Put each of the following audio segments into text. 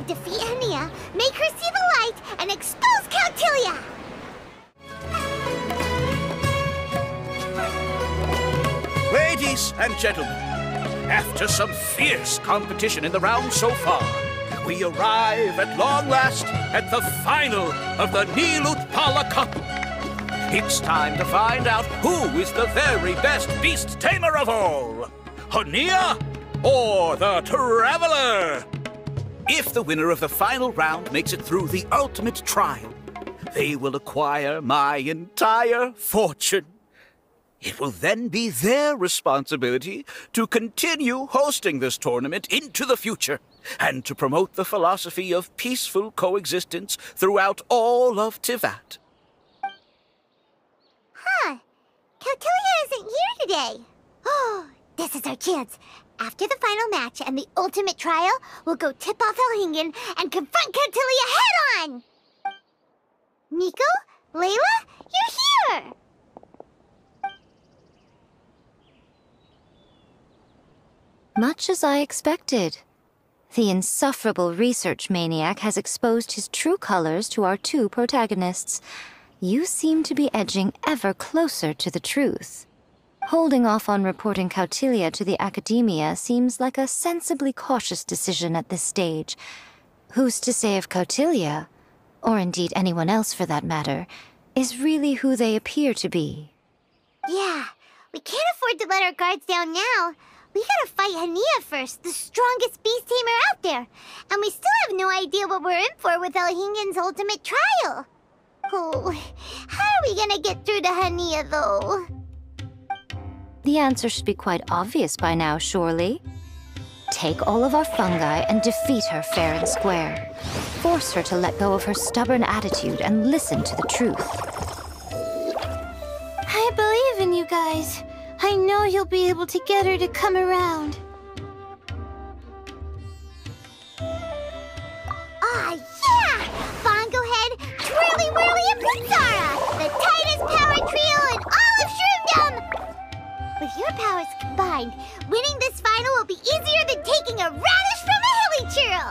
defeat Hania, make her see the light, and expose Cautilia! Ladies and gentlemen, after some fierce competition in the round so far, we arrive at long last at the final of the Nilutpala Cup. It's time to find out who is the very best beast tamer of all, Hania or the Traveler. If the winner of the final round makes it through the ultimate trial, they will acquire my entire fortune. It will then be their responsibility to continue hosting this tournament into the future and to promote the philosophy of peaceful coexistence throughout all of Tivat. Huh. Cautilia isn't here today. Oh, this is our chance. After the final match and the ultimate trial, we'll go tip off Elhingen and confront Cautilia head-on! Nico? Layla? You're here! Much as I expected. The insufferable research maniac has exposed his true colors to our two protagonists. You seem to be edging ever closer to the truth. Holding off on reporting Cautilia to the Academia seems like a sensibly cautious decision at this stage. Who's to say if Cautilia, or indeed anyone else for that matter, is really who they appear to be? Yeah, we can't afford to let our guards down now. We gotta fight Hania first, the strongest beast tamer out there. And we still have no idea what we're in for with Elhingen's ultimate trial. Oh, how are we gonna get through to Hania, though? The answer should be quite obvious by now, surely. Take all of our fungi and defeat her fair and square. Force her to let go of her stubborn attitude and listen to the truth. I believe in you guys. I know you'll be able to get her to come around. Aw, yeah! Bongo Head, Twirly Whirly, and Pizzara! The tightest power trio in all of Shroomdom! With your powers combined, winning this final will be easier than taking a radish from a hilly churl!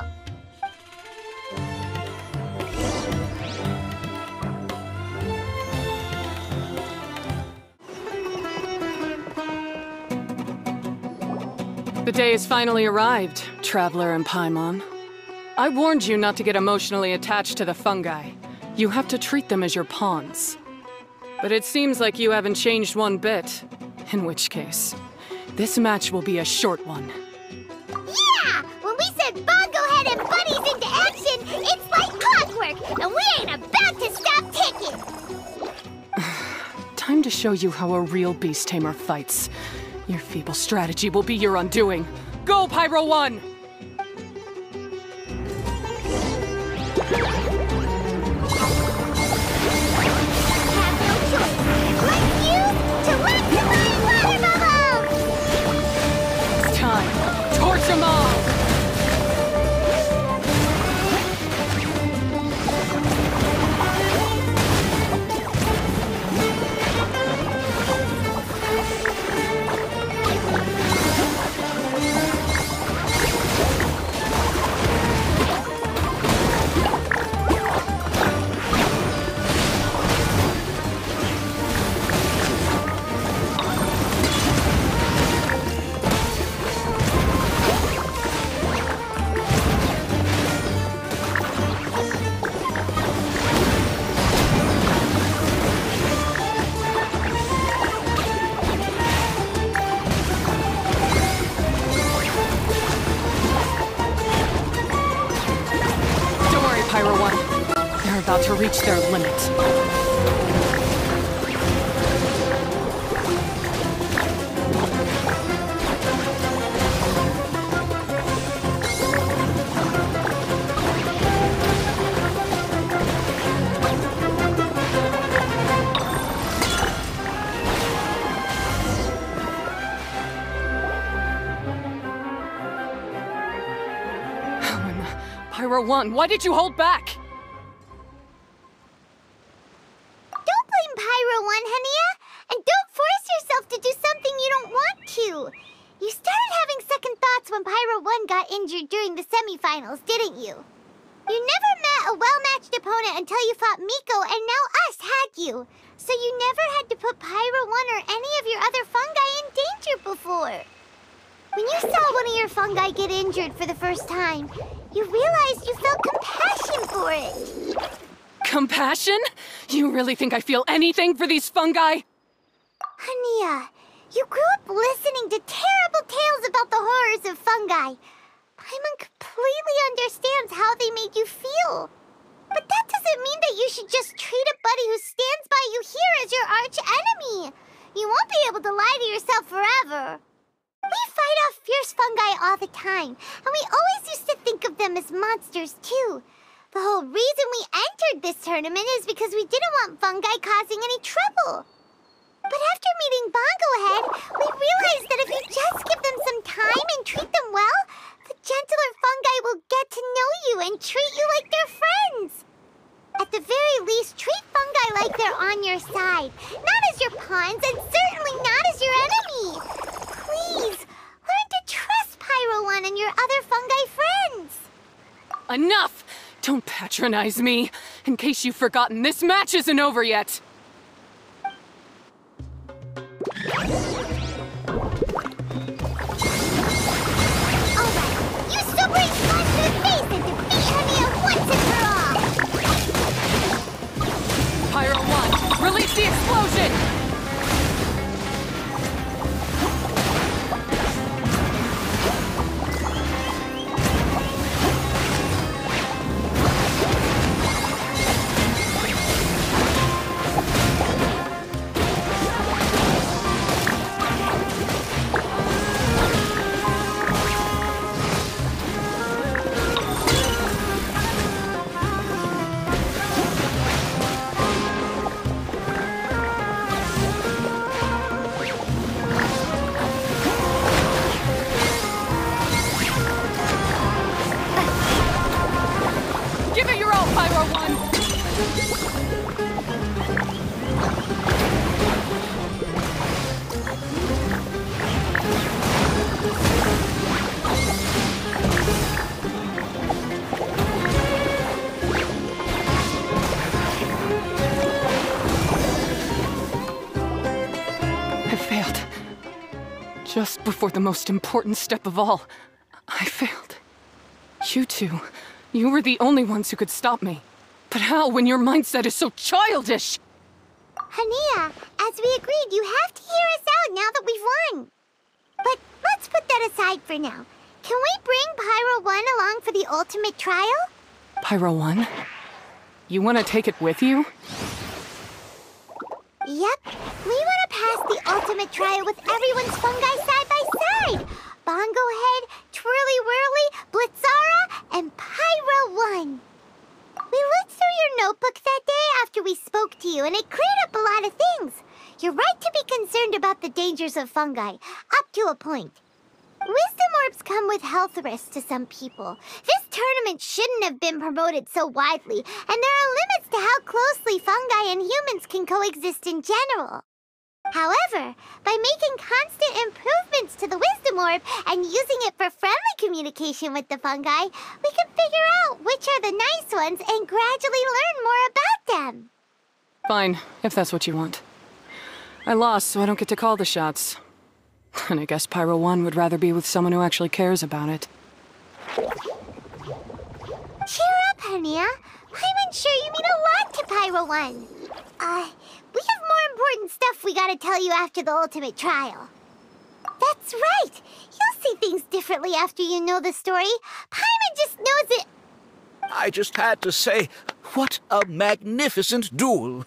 The day has finally arrived, Traveler and Paimon. I warned you not to get emotionally attached to the fungi. You have to treat them as your pawns. But it seems like you haven't changed one bit. In which case, this match will be a short one. Yeah! When we send Bongo Head and buddies into action, it's like clockwork, and we ain't about to stop ticking! Time to show you how a real beast tamer fights. Your feeble strategy will be your undoing. Go, Pyro 1! Have no choice. Let's use to electrify water bubbles! It's time. Torch them all! Pyro 1. They're about to reach their limit. Pyro 1, why did you hold back? Don't blame Pyro 1, Hania! And don't force yourself to do something you don't want to! You started having second thoughts when Pyro 1 got injured during the semifinals, didn't you? You never met a well-matched opponent until you fought Miko, and now us had you. So you never had to put Pyro 1 or any of your other fungi in danger before. When you saw one of your fungi get injured for the first time, you realized you felt compassion for it. Compassion? You really think I feel anything for these fungi? Hania, you grew up listening to terrible tales about the horrors of fungi. Paimon completely understands how they made you feel. But that doesn't mean that you should just treat a buddy who stands by you here as your arch enemy. You won't be able to lie to yourself forever. We fight off fierce fungi all the time, and we always used to think of them as monsters too. The whole reason we entered this tournament is because we didn't want fungi causing any trouble. But after meeting Bongo Head, we realized that if you just give them some time and treat them well, the gentler fungi will get to know you and treat you like their friends. At the very least, treat fungi like they're on your side, not as your pawns and certainly not as your enemy. Please, learn to trust Pyro 1 and your other fungi friends. Enough! Don't patronize me. In case you've forgotten, this match isn't over yet. Alright, use Super Response to the face and defeat Hania once and for all! Pyro 1, release the explosion! Give it your all, Pyro 1! I failed. Just before the most important step of all, I failed. You two, you were the only ones who could stop me. But how when your mindset is so childish? Hania, as we agreed, you have to hear us out now that we've won. But let's put that aside for now. Can we bring Pyro 1 along for the ultimate trial? Pyro 1? You want to take it with you? Yep, we want to pass the ultimate trial with everyone's fungi side by side. Bongo Head, Twirly Whirly, Blitzara, and Pyro 1. We looked through your notebook that day after we spoke to you, and it cleared up a lot of things. You're right to be concerned about the dangers of fungi, up to a point. Wisdom orbs come with health risks to some people. This tournament shouldn't have been promoted so widely, and there are limits to how closely fungi and humans can coexist in general. However, by making constant improvements to the Wisdom Orb and using it for friendly communication with the fungi, we can figure out which are the nice ones and gradually learn more about them. Fine, if that's what you want. I lost, so I don't get to call the shots. And I guess Pyro 1 would rather be with someone who actually cares about it. Cheer up, Hania. I'm sure you mean a lot to Pyro 1. We have more important stuff we gotta tell you after the ultimate trial. That's right. You'll see things differently after you know the story. Paimon just knows it. I just had to say, what a magnificent duel.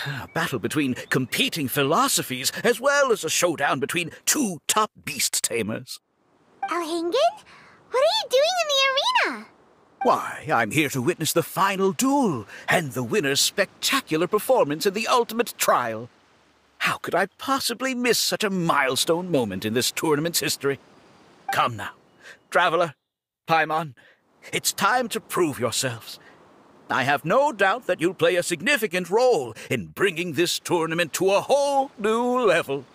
A battle between competing philosophies, as well as a showdown between two top beast tamers. Alhingen? What are you doing in the arena? Why, I'm here to witness the final duel, and the winner's spectacular performance in the ultimate trial. How could I possibly miss such a milestone moment in this tournament's history? Come now, Traveler, Paimon, it's time to prove yourselves. I have no doubt that you'll play a significant role in bringing this tournament to a whole new level.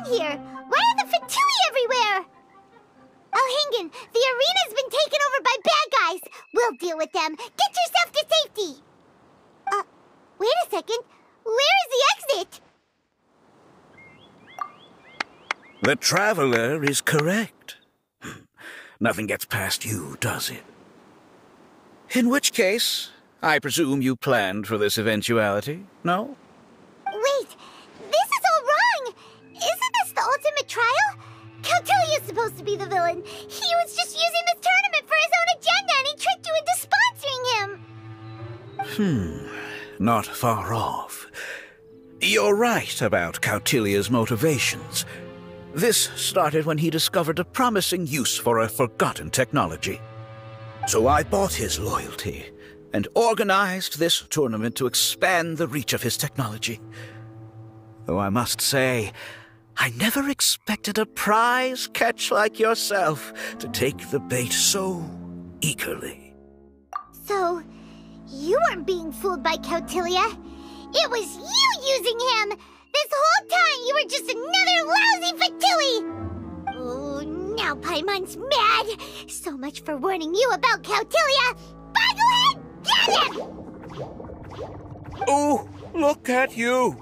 here? Why are the Fatui everywhere? Alhingan, the arena's been taken over by bad guys. We'll deal with them. Get yourself to safety. Wait a second. Where is the exit? The Traveler is correct. Nothing gets past you, does it? In which case, I presume you planned for this eventuality, no? Wait, this is all wrong. Isn't this the ultimate trial? Cautilia's supposed to be the villain. He was just using this tournament for his own agenda and he tricked you into sponsoring him. Not far off. You're right about Cautilia's motivations. This started when he discovered a promising use for a forgotten technology. So I bought his loyalty and organized this tournament to expand the reach of his technology. Though I must say, I never expected a prize catch like yourself to take the bait so eagerly. So, you weren't being fooled by Cautilia. It was you using him! This whole time you were just another lousy Fatui! Oh, now Paimon's mad! So much for warning you about Cautilia! Boglehead, get him! Oh, look at you!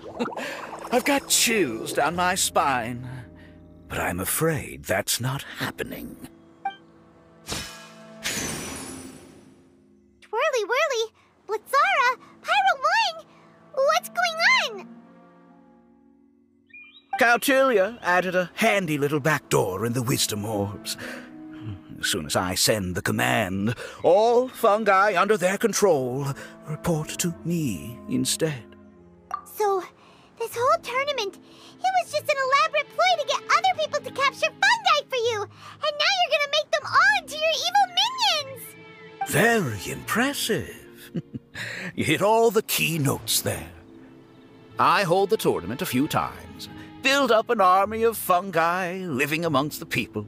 I've got chills down my spine. But I'm afraid that's not happening. Twirly whirly, Blitzara, Pyro 1! What's going on? Cautilia added a handy little back door in the wisdom orbs. As soon as I send the command, all fungi under their control report to me instead. So, this whole tournament, it was just an elaborate ploy to get other people to capture fungi for you! And now you're gonna make them all into your evil minions! Very impressive. You hit all the key notes there. I hold the tournament a few times, build up an army of fungi living amongst the people,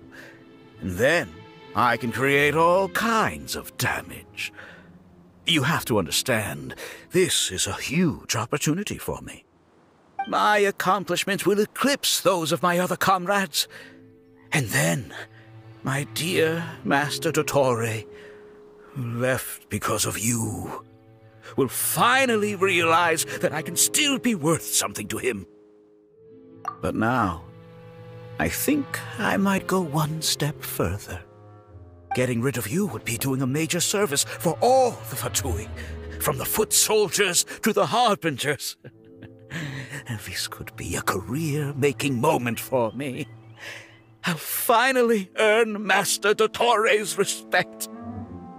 and then I can create all kinds of damage. You have to understand, this is a huge opportunity for me. My accomplishments will eclipse those of my other comrades. And then, my dear Master Dottore, who left because of you, will finally realize that I can still be worth something to him. But now, I think I might go one step further. Getting rid of you would be doing a major service for all the Fatui, from the foot soldiers to the harbingers. This could be a career-making moment for me. I'll finally earn Master Dottore's respect.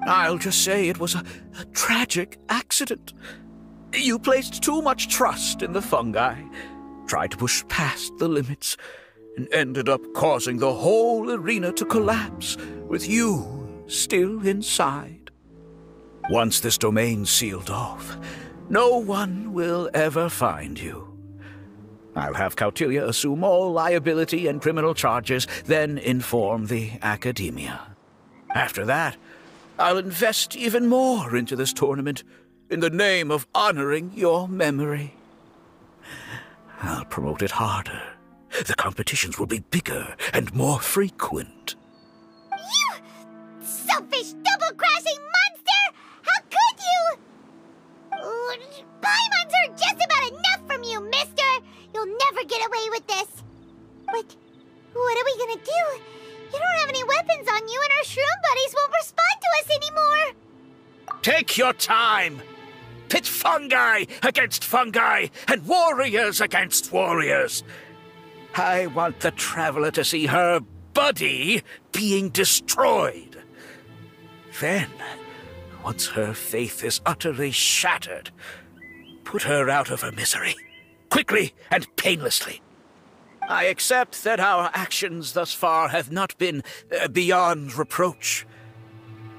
I'll just say it was a tragic accident. You placed too much trust in the fungi, tried to push past the limits, and ended up causing the whole arena to collapse, with you still inside. Once this domain's sealed off, no one will ever find you. I'll have Cautilia assume all liability and criminal charges, then inform the Academia. After that, I'll invest even more into this tournament in the name of honoring your memory. I'll promote it harder. The competitions will be bigger and more frequent. You selfish, double-crashing monster! How could you? Paimons are just about enough from you, mister! You'll never get away with this. But what are we gonna do? You don't have any weapons on you and our shroom buddies won't respond to us anymore! Take your time! Pit fungi against fungi and warriors against warriors. I want the Traveler to see her buddy being destroyed. Then, once her faith is utterly shattered, put her out of her misery, quickly and painlessly. I accept that our actions thus far have not been beyond reproach.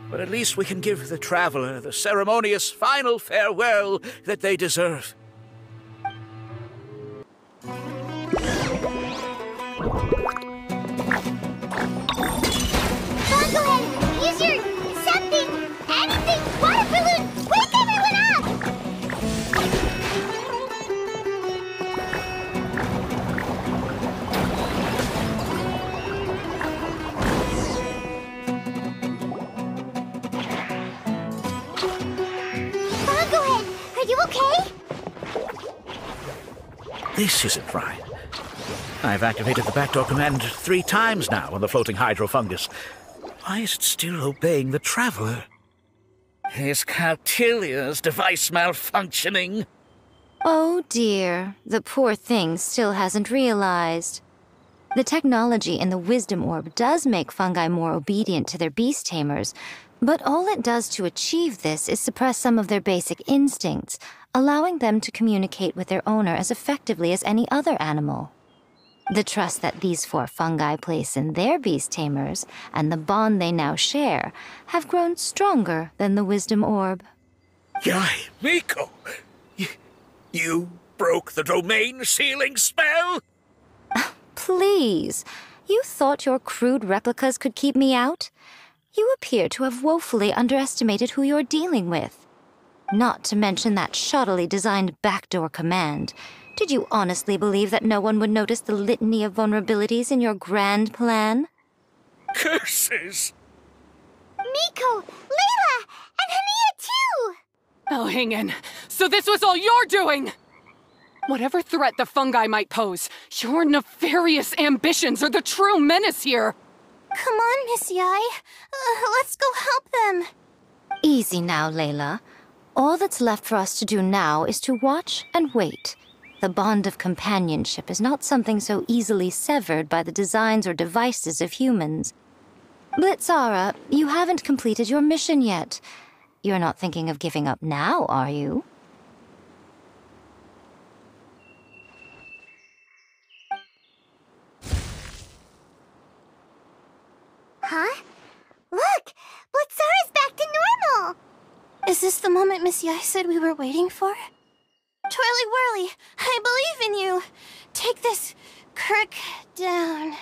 But at least we can give the Traveler the ceremonious final farewell that they deserve. Fungohead, use your something, anything, water balloon! Wake everyone up! you okay? This isn't right. I've activated the backdoor command 3 times now on the floating hydrofungus. Why is it still obeying the traveler? Is Cautilia's device malfunctioning? Oh dear, the poor thing still hasn't realized. The technology in the Wisdom Orb does make fungi more obedient to their beast tamers, but all it does to achieve this is suppress some of their basic instincts, allowing them to communicate with their owner as effectively as any other animal. The trust that these 4 fungi place in their beast tamers, and the bond they now share, have grown stronger than the Wisdom Orb. Yai, Miko! You broke the domain sealing spell? Please, you thought your crude replicas could keep me out? You appear to have woefully underestimated who you're dealing with. Not to mention that shoddily designed backdoor command. Did you honestly believe that no one would notice the litany of vulnerabilities in your grand plan? Curses! Miko, Layla, and Hania too! Oh, hang in. So this was all you're doing! Whatever threat the fungi might pose, your nefarious ambitions are the true menace here! Come on, Miss Yai. Let's go help them. Easy now, Layla. All that's left for us to do now is to watch and wait. The bond of companionship is not something so easily severed by the designs or devices of humans. Blitzara, you haven't completed your mission yet. You're not thinking of giving up now, are you? Huh? Look! Blitzara's back to normal! Is this the moment Miss Yai said we were waiting for? Twirly Whirly, I believe in you. Take this crook down.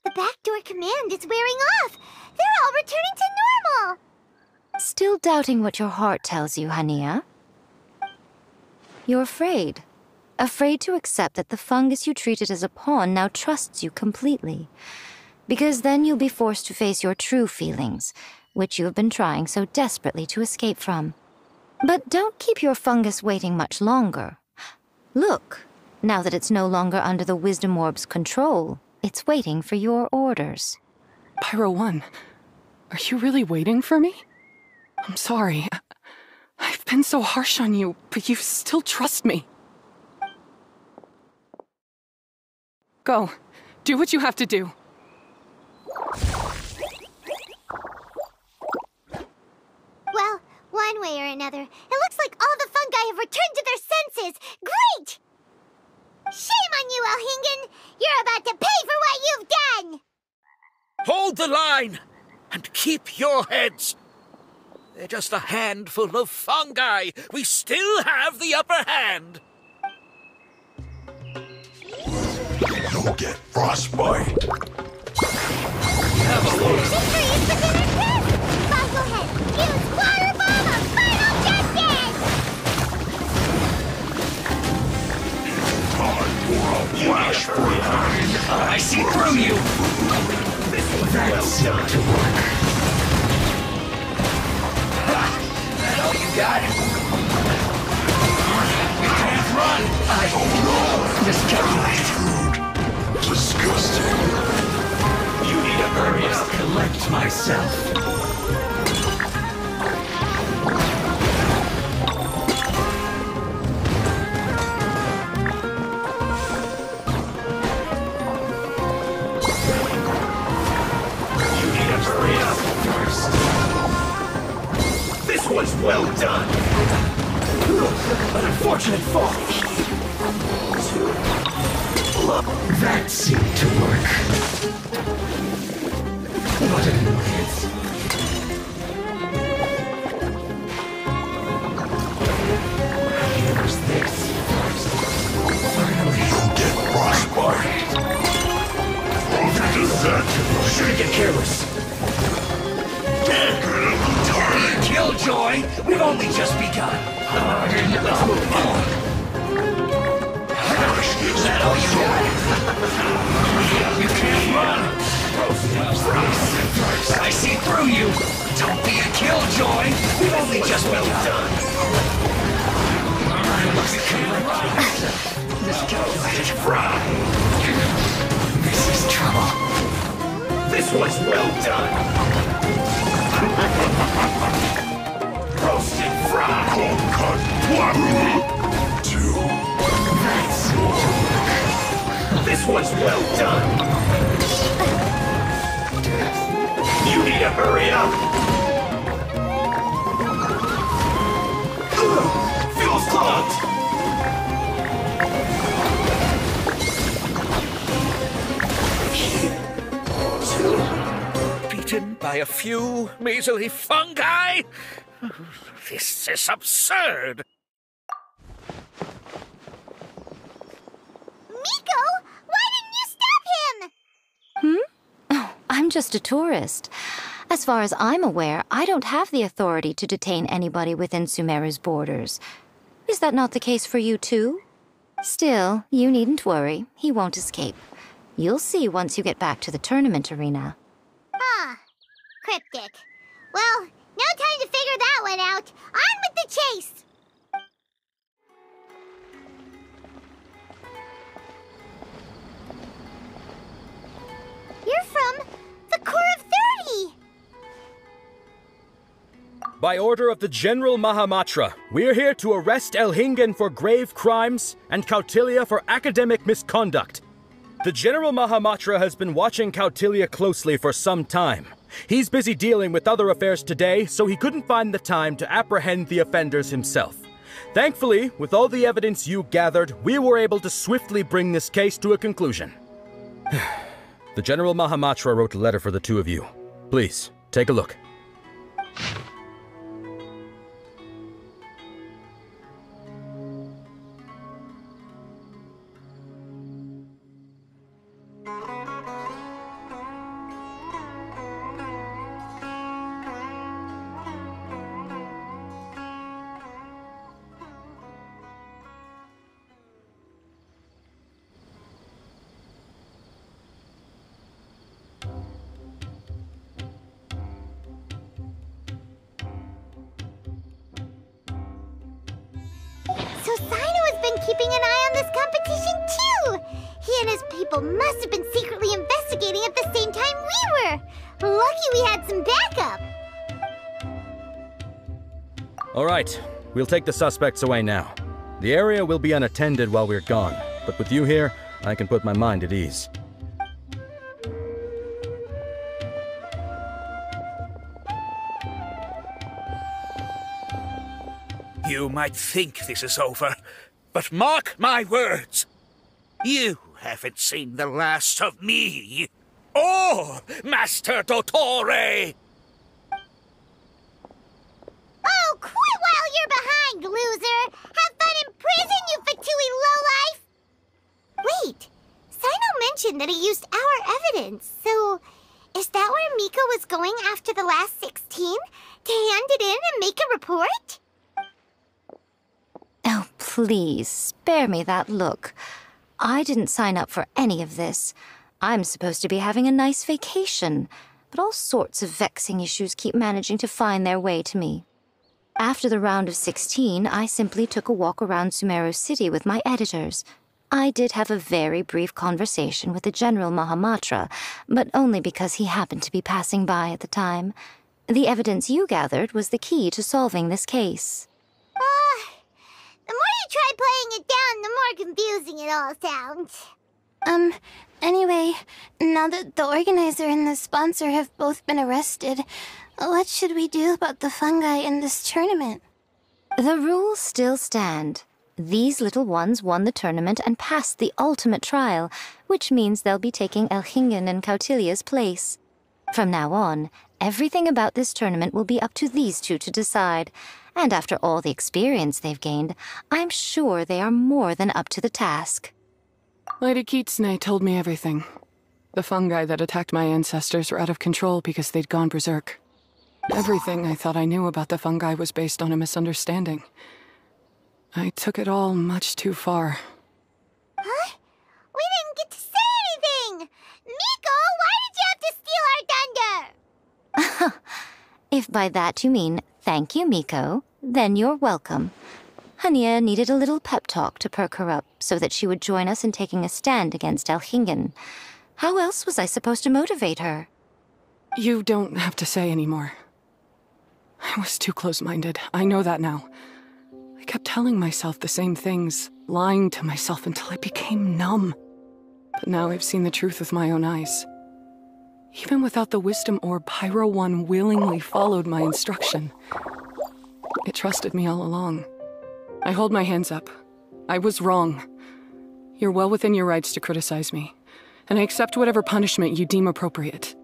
The backdoor command is wearing off! They're all returning to normal! Still doubting what your heart tells you, Hania? You're afraid. Afraid to accept that the fungus you treated as a pawn now trusts you completely. Because then you'll be forced to face your true feelings, which you have been trying so desperately to escape from. But don't keep your fungus waiting much longer. Look, now that it's no longer under the Wisdom Orb's control, it's waiting for your orders. Pyro 1, are you really waiting for me? I'm sorry. I've been so harsh on you, but you still trust me. Go. Do what you have to do. Well, one way or another, it looks like all the fungi have returned to their senses! Great! Shame on you, Elhingen! You're about to pay for what you've done! Hold the line! And keep your heads! They're just a handful of fungi! We still have the upper hand! You'll get frostbite. Victory is within our grasp! Bogglehead, use Water Bomb of Final Justice! Time for a flash break. I see through you! That's not to work. Ha! That all you got? You can't run! Miscalculate. Disgusting. You need to hurry up. Collect myself. You need to hurry up first. This one's well done. An unfortunate fall. That seemed to work. What an annoyance. Here's this first. Finally. You'll get frostbite. That is that. Shouldn't get careless. Killjoy, we've only just begun. Let's move on. Is that all you got? You can't run! Freeze! was well done. Let it fry. This is trouble. This was well done. Roasted fry. Cold cut. 2. Nice. This was well done. You need to hurry up. Fuel's clogged. Beaten by a few measly fungi? This is absurd. Miko, why didn't you stop him? Oh, I'm just a tourist. As far as I'm aware, I don't have the authority to detain anybody within Sumeru's borders. Is that not the case for you too? Still, you needn't worry. He won't escape. You'll see once you get back to the tournament arena. Ah, cryptic. Well, no time to figure that one out. On with the chase! You're from the Corps of 30! By order of the General Mahamatra, we're here to arrest Elhingen for grave crimes and Kautilya for academic misconduct. The General Mahamatra has been watching Kautilya closely for some time. He's busy dealing with other affairs today, so he couldn't find the time to apprehend the offenders himself. Thankfully, with all the evidence you gathered, we were able to swiftly bring this case to a conclusion. The General Mahamatra wrote a letter for the two of you. Please, take a look. So Sino has been keeping an eye on this competition too! He and his people must have been secretly investigating at the same time we were! Lucky we had some backup! All right, we'll take the suspects away now. The area will be unattended while we're gone, but with you here, I can put my mind at ease. You might think this is over, but mark my words. You haven't seen the last of me. Or Master Dottore! Oh, quit while you're behind, loser! Have fun in prison, you Fatui lowlife! Wait, Sino mentioned that he used our evidence, so is that where Miko was going after the last 16? To hand it in and make a report? Oh, please, spare me that look. I didn't sign up for any of this. I'm supposed to be having a nice vacation, but all sorts of vexing issues keep managing to find their way to me. After the round of 16, I simply took a walk around Sumeru City with my editors. I did have a very brief conversation with the General Mahamatra, but only because he happened to be passing by at the time. The evidence you gathered was the key to solving this case. The more you try playing it down, the more confusing it all sounds. Anyway, now that the organizer and the sponsor have both been arrested, what should we do about the fungi in this tournament? The rules still stand. These little ones won the tournament and passed the ultimate trial, which means they'll be taking Elhingen and Kautilya's place. From now on, everything about this tournament will be up to these two to decide. And after all the experience they've gained, I'm sure they are more than up to the task. Lady Kitsune told me everything. The fungi that attacked my ancestors were out of control because they'd gone berserk. Everything I thought I knew about the fungi was based on a misunderstanding. I took it all much too far. Huh? We didn't get to say anything! Miko, why did you have to steal our thunder? If by that you mean thank you, Miko, Then you're welcome. Hania needed a little pep talk to perk her up so that she would join us in taking a stand against Elhingen. How else was I supposed to motivate her? You don't have to say anymore. I was too close-minded. I know that now. I kept telling myself the same things, lying to myself until I became numb. But now I've seen the truth with my own eyes. Even without the wisdom orb, Pyro 1 willingly followed my instruction. It trusted me all along. I hold my hands up. I was wrong. You're well within your rights to criticize me, and I accept whatever punishment you deem appropriate.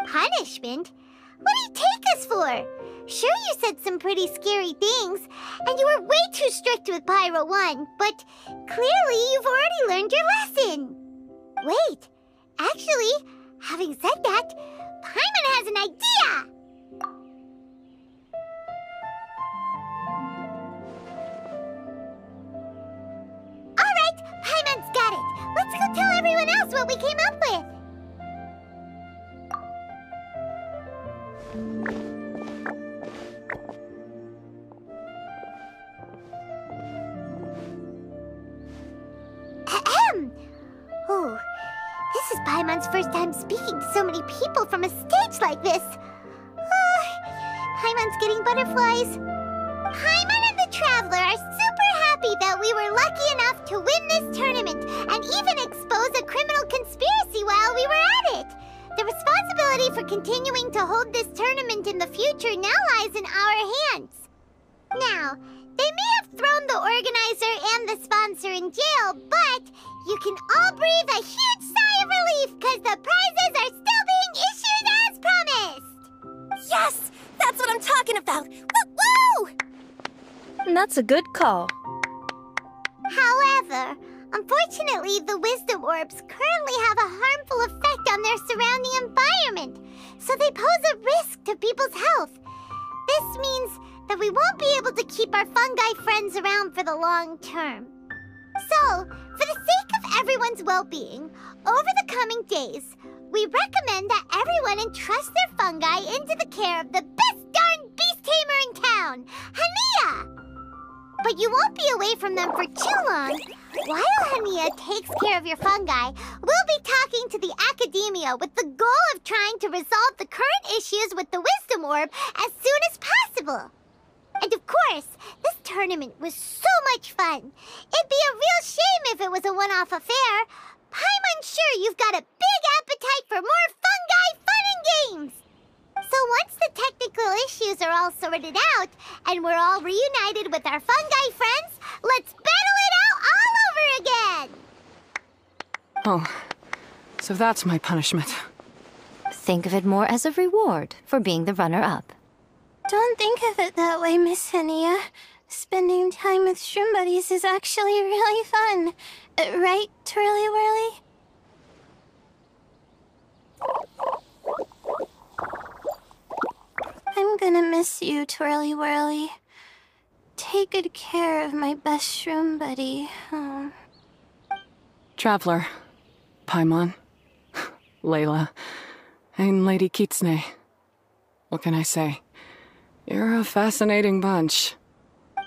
Punishment? What do you take us for? Sure, you said some pretty scary things, and you were way too strict with Pyro 1, but clearly you've already learned your lesson. Wait, actually, having said that, Paimon has an idea! Alright, Paimon's got it. Let's go tell everyone else what we came up with. Ahem. Oh, this is Paimon's first time speaking to so many people from a stage like this. Paimon's getting butterflies. Paimon and the Traveler are super happy that we were lucky enough to win this tournament and even expose a criminal conspiracy while we were at it. The responsibility for continuing to hold this tournament in the future now lies in our hands. Now, they may have thrown the organizer and the sponsor in jail, but you can all breathe a huge sigh of relief because the prizes are still being issued as promised! Yes! That's what I'm talking about! Woo-woo! That's a good call. However, unfortunately, the wisdom orbs currently have a harmful effect on their surrounding environment, so they pose a risk to people's health. This means that we won't be able to keep our fungi friends around for the long term. So, for the sake of everyone's well-being, over the coming days, we recommend that everyone entrust their fungi into the care of the best darn beast tamer in town, Hania! But you won't be away from them for too long. While Hania takes care of your fungi, we'll be talking to the academia with the goal of trying to resolve the current issues with the wisdom orb as soon as possible. And of course, this tournament was so much fun. It'd be a real shame if it was a one-off affair. Paimon's sure you've got a big appetite for more fungi fun and games. So once the technical issues are all sorted out, and we're all reunited with our fungi friends, let's battle it out all over again! Oh, so that's my punishment. Think of it more as a reward for being the runner-up. Don't think of it that way, Miss Hania. Spending time with shroom buddies is actually really fun. Right, Twirly Whirly? I'm gonna miss you, Twirly Whirly. Take good care of my best shroom buddy. Oh. Traveler, Paimon, Layla, and Lady Kitsune. What can I say? You're a fascinating bunch. Come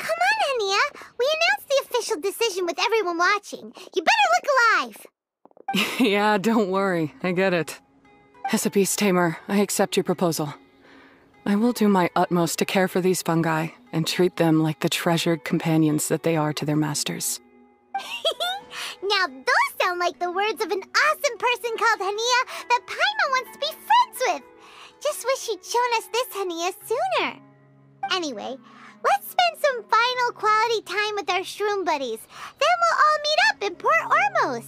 on, Hania. We announced the official decision with everyone watching. You better look alive. Yeah, don't worry. I get it. As a beast tamer, I accept your proposal. I will do my utmost to care for these fungi and treat them like the treasured companions that they are to their masters. Now those sound like the words of an awesome person called Hania that Paimon wants to be friends with. Just wish you'd shown us this Hania sooner. Anyway, let's spend some final quality time with our shroom buddies. Then we'll all meet up in Port Ormos.